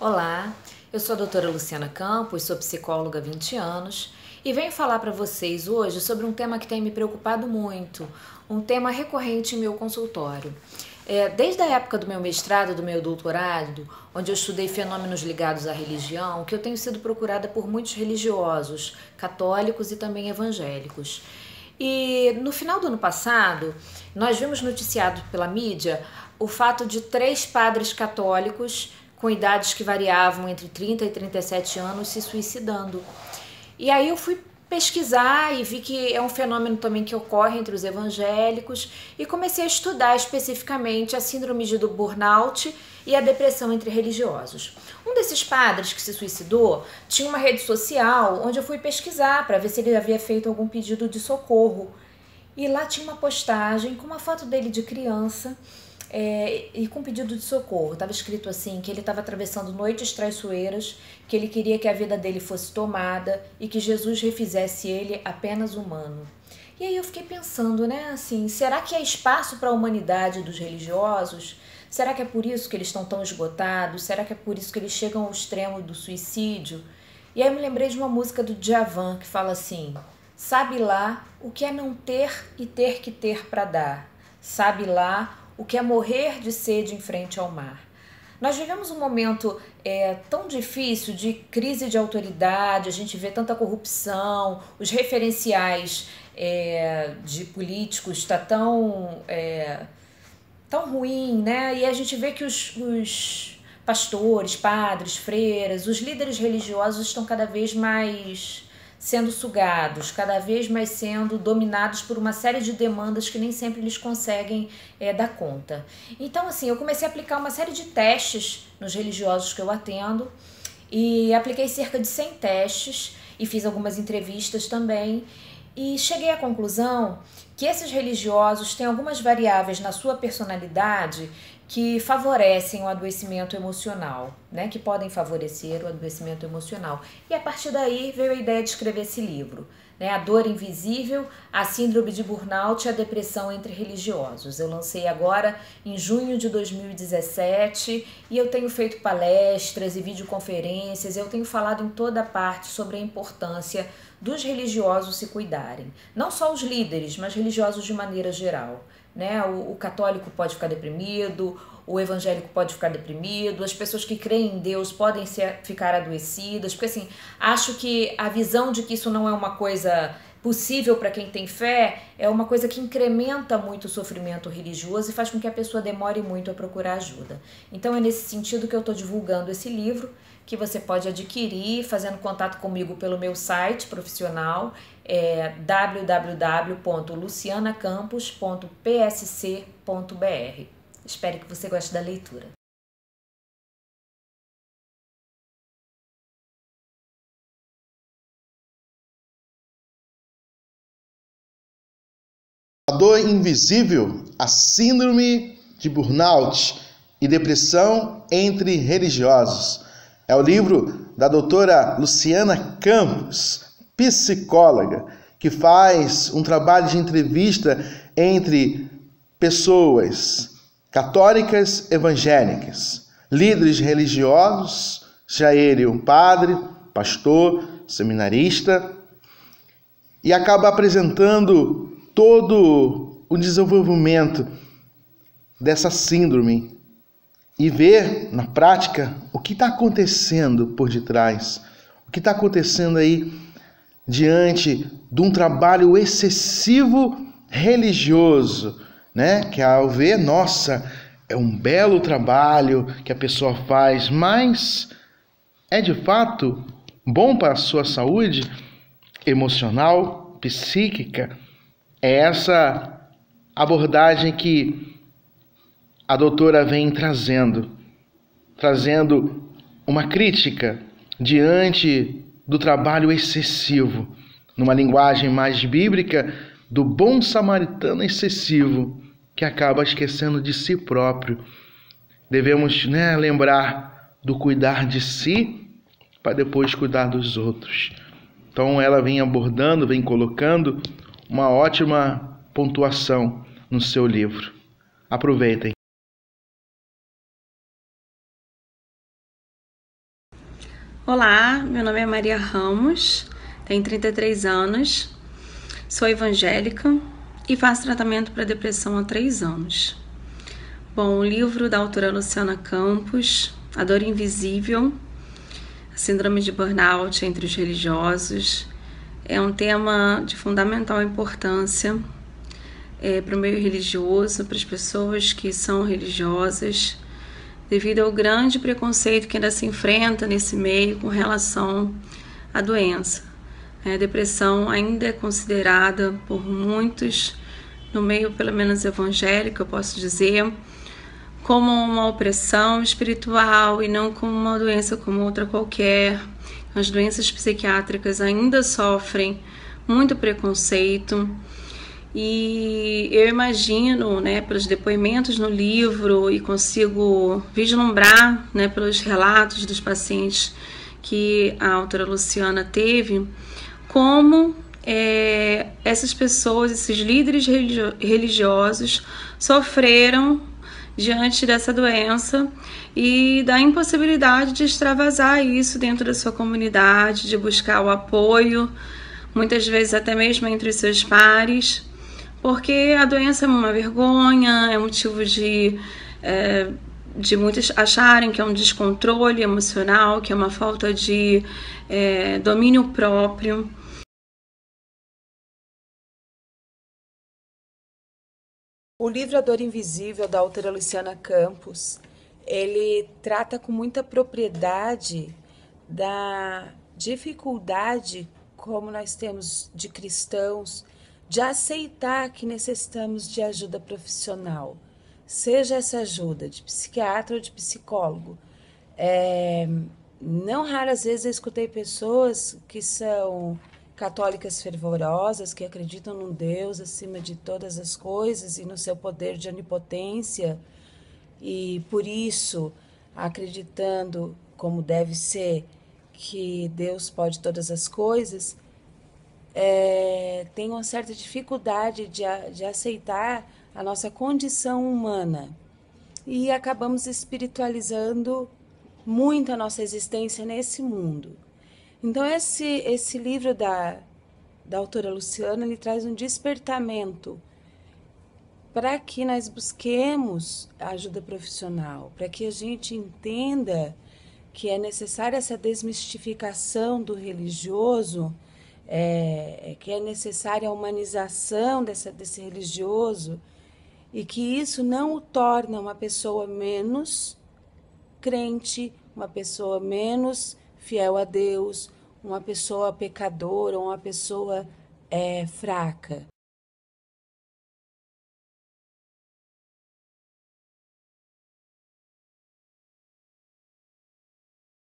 Olá, eu sou a doutora Luciana Campos, sou psicóloga há 20 anos e venho falar para vocês hoje sobre um tema que tem me preocupado muito, um tema recorrente em meu consultório. Desde a época do meu mestrado, do meu doutorado, onde eu estudei fenômenos ligados à religião, que eu tenho sido procurada por muitos religiosos, católicos e também evangélicos. E no final do ano passado, nós vimos noticiado pela mídia o fato de 3 padres católicos com idades que variavam entre 30 e 37 anos se suicidando. E aí eu fui pesquisar e vi que é um fenômeno também que ocorre entre os evangélicos e comecei a estudar especificamente a síndrome de burnout e a depressão entre religiosos. Um desses padres que se suicidou tinha uma rede social onde eu fui pesquisar para ver se ele havia feito algum pedido de socorro. E lá tinha uma postagem com uma foto dele de criança e com pedido de socorro. Estava escrito assim, que ele estava atravessando noites traiçoeiras, que ele queria que a vida dele fosse tomada e que Jesus refizesse ele apenas humano. E aí eu fiquei pensando, né, assim, será que há espaço para a humanidade dos religiosos? Será que é por isso que eles estão tão esgotados? Será que é por isso que eles chegam ao extremo do suicídio? E aí eu me lembrei de uma música do Djavan que fala assim: sabe lá o que é não ter e ter que ter para dar. Sabe lá o que é morrer de sede em frente ao mar. Nós vivemos um momento tão difícil de crise de autoridade, a gente vê tanta corrupção, os referenciais de políticos está tão ruim, né? E a gente vê que os pastores, padres, freiras, os líderes religiosos estão cada vez mais sendo sugados, cada vez mais sendo dominados por uma série de demandas que nem sempre eles conseguem dar conta. Então, assim, eu comecei a aplicar uma série de testes nos religiosos que eu atendo e apliquei cerca de 100 testes e fiz algumas entrevistas também e cheguei à conclusão que esses religiosos têm algumas variáveis na sua personalidade que favorecem o adoecimento emocional, né? Que podem favorecer o adoecimento emocional. E a partir daí veio a ideia de escrever esse livro, né? A Dor Invisível, a Síndrome de Burnout e a Depressão entre Religiosos. Eu lancei agora em junho de 2017 e eu tenho feito palestras e videoconferências, eu tenho falado em toda parte sobre a importância dos religiosos se cuidarem. Não só os líderes, mas religiosos de maneira geral. Né? O católico pode ficar deprimido, o evangélico pode ficar deprimido, as pessoas que creem em Deus podem ficar adoecidas, porque assim, acho que a visão de que isso não é uma coisa possível para quem tem fé é uma coisa que incrementa muito o sofrimento religioso e faz com que a pessoa demore muito a procurar ajuda. Então é nesse sentido que eu estou divulgando esse livro, que você pode adquirir fazendo contato comigo pelo meu site profissional, www.lucianacampos.psc.br. Espero que você goste da leitura. A Dor Invisível, a Síndrome de Burnout e Depressão entre Religiosos. É o livro da doutora Luciana Campos, psicóloga, que faz um trabalho de entrevista entre pessoas católicas evangélicas, líderes religiosos, já ele um padre, pastor, seminarista, e acaba apresentando todo o desenvolvimento dessa síndrome e ver na prática o que está acontecendo por detrás, o que está acontecendo aí diante de um trabalho excessivo religioso, né? Que ao ver, nossa, é um belo trabalho que a pessoa faz, mas é de fato bom para a sua saúde emocional, psíquica? É essa abordagem que a doutora vem trazendo uma crítica diante do trabalho excessivo, numa linguagem mais bíblica, do bom samaritano excessivo, que acaba esquecendo de si próprio. Devemos, lembrar do cuidar de si para depois cuidar dos outros. Então ela vem abordando, vem colocando uma ótima pontuação no seu livro. Aproveitem. Olá, meu nome é Maria Ramos, tenho 33 anos, sou evangélica e faço tratamento para depressão há 3 anos. Bom, o livro da autora Luciana Campos, A Dor Invisível, a Síndrome de Burnout entre os Religiosos, é um tema de fundamental importância para o meio religioso, para as pessoas que são religiosas, devido ao grande preconceito que ainda se enfrenta nesse meio com relação à doença. A depressão ainda é considerada por muitos, no meio pelo menos evangélico, eu posso dizer, como uma opressão espiritual e não como uma doença como outra qualquer. As doenças psiquiátricas ainda sofrem muito preconceito. E eu imagino, pelos depoimentos no livro e consigo vislumbrar, pelos relatos dos pacientes que a autora Luciana teve, como essas pessoas, esses líderes religiosos sofreram diante dessa doença e da impossibilidade de extravasar isso dentro da sua comunidade, de buscar o apoio, muitas vezes até mesmo entre os seus pares, porque a doença é uma vergonha, é motivo de muitos acharem que é um descontrole emocional, que é uma falta de domínio próprio. O livro A Dor Invisível, da autora Luciana Campos, ele trata com muita propriedade da dificuldade como nós temos de cristãos de aceitar que necessitamos de ajuda profissional, seja essa ajuda de psiquiatra ou de psicólogo. Não raras vezes eu escutei pessoas que são católicas fervorosas, que acreditam num Deus acima de todas as coisas e no seu poder de onipotência, e por isso, acreditando como deve ser que Deus pode todas as coisas, tem uma certa dificuldade de aceitar a nossa condição humana e acabamos espiritualizando muito a nossa existência nesse mundo. Então esse livro da autora Luciana, ele traz um despertamento para que nós busquemos ajuda profissional, para que a gente entenda que é necessária essa desmistificação do religioso, que é necessária a humanização desse religioso, e que isso não o torna uma pessoa menos crente, uma pessoa menos fiel a Deus, uma pessoa pecadora, uma pessoa fraca.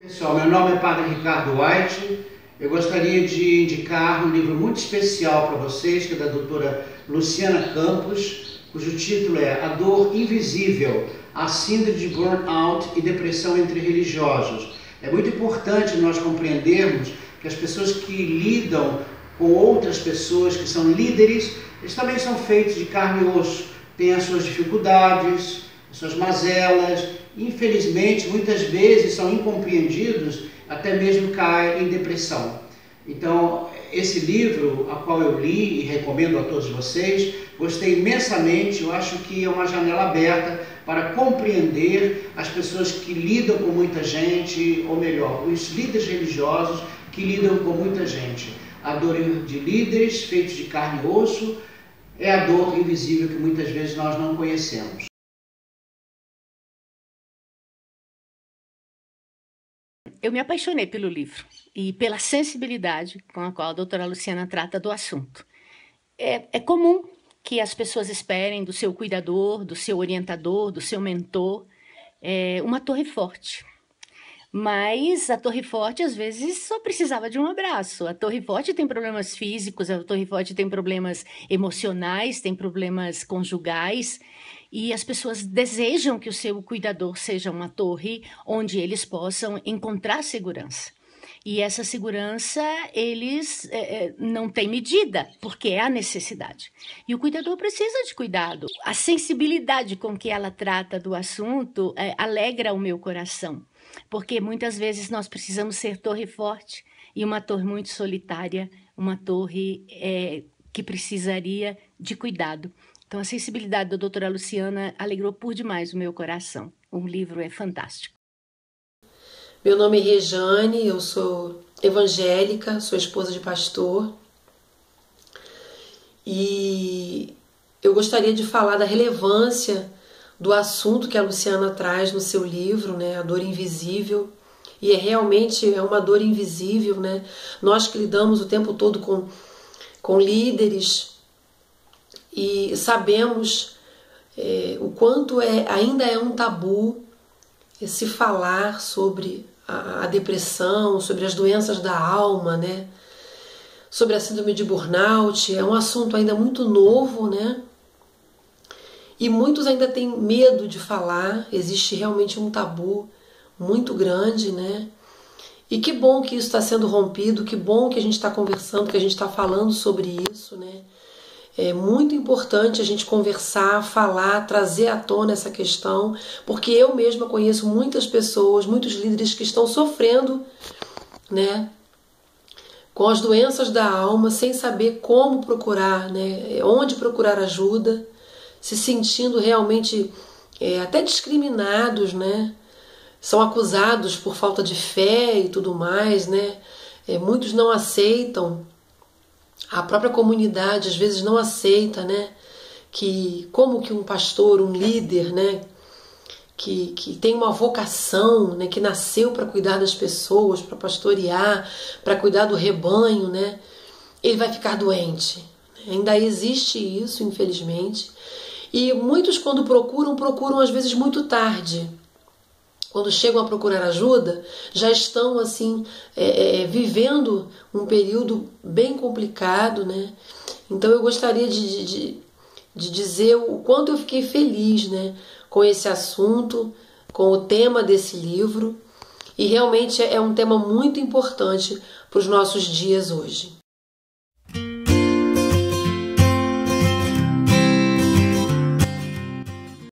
Pessoal, meu nome é Padre Ricardo White. Eu gostaria de indicar um livro muito especial para vocês, que é da doutora Luciana Campos, cujo título é A Dor Invisível, a Síndrome de Burnout e Depressão entre Religiosos. É muito importante nós compreendermos que as pessoas que lidam com outras pessoas, que são líderes, eles também são feitos de carne e osso, têm as suas dificuldades, as suas mazelas. Infelizmente, muitas vezes são incompreendidos, até mesmo caem em depressão. Então, esse livro, a qual eu li e recomendo a todos vocês, gostei imensamente. Eu acho que é uma janela aberta para compreender as pessoas que lidam com muita gente, ou melhor, os líderes religiosos que lidam com muita gente. A dor de líderes feitos de carne e osso é a dor invisível que muitas vezes nós não conhecemos. Eu me apaixonei pelo livro e pela sensibilidade com a qual a doutora Luciana trata do assunto. É comum que as pessoas esperem do seu cuidador, do seu orientador, do seu mentor, uma torre forte. Mas a torre forte, às vezes, só precisava de um abraço. A torre forte tem problemas físicos, a torre forte tem problemas emocionais, tem problemas conjugais. E as pessoas desejam que o seu cuidador seja uma torre onde eles possam encontrar segurança. E essa segurança eles não têm medida, porque é a necessidade. E o cuidador precisa de cuidado. A sensibilidade com que ela trata do assunto alegra o meu coração. porque muitas vezes nós precisamos ser torre forte e uma torre muito solitária, uma torre que precisaria de cuidado. Então, a sensibilidade da doutora Luciana alegrou por demais o meu coração. O livro é fantástico. Meu nome é Rejane, eu sou evangélica, sou esposa de pastor. E eu gostaria de falar da relevância do assunto que a Luciana traz no seu livro, né, a dor invisível. E realmente uma dor invisível, né? Nós que lidamos o tempo todo com líderes e sabemos o quanto ainda é um tabu se falar sobre a depressão, sobre as doenças da alma, né? Sobre a síndrome de burnout. É um assunto ainda muito novo, né? E muitos ainda têm medo de falar. Existe realmente um tabu muito grande, né? E que bom que isso está sendo rompido, que bom que a gente está conversando, que a gente está falando sobre isso, né? É muito importante a gente conversar, falar, trazer à tona essa questão, porque eu mesma conheço muitas pessoas, muitos líderes que estão sofrendo, né, com as doenças da alma, sem saber como procurar, né, onde procurar ajuda, se sentindo realmente até discriminados, né, são acusados por falta de fé e tudo mais, né, muitos não aceitam. A própria comunidade às vezes não aceita, né, que como que um pastor, um líder, né, que tem uma vocação, né, que nasceu para cuidar das pessoas, para pastorear, para cuidar do rebanho, né, ele vai ficar doente. Ainda existe isso, infelizmente. E muitos, quando procuram às vezes muito tarde. Quando chegam a procurar ajuda, já estão assim vivendo um período bem complicado, né? Então eu gostaria de dizer o quanto eu fiquei feliz, né, com esse assunto, com o tema desse livro, e realmente é um tema muito importante para os nossos dias hoje.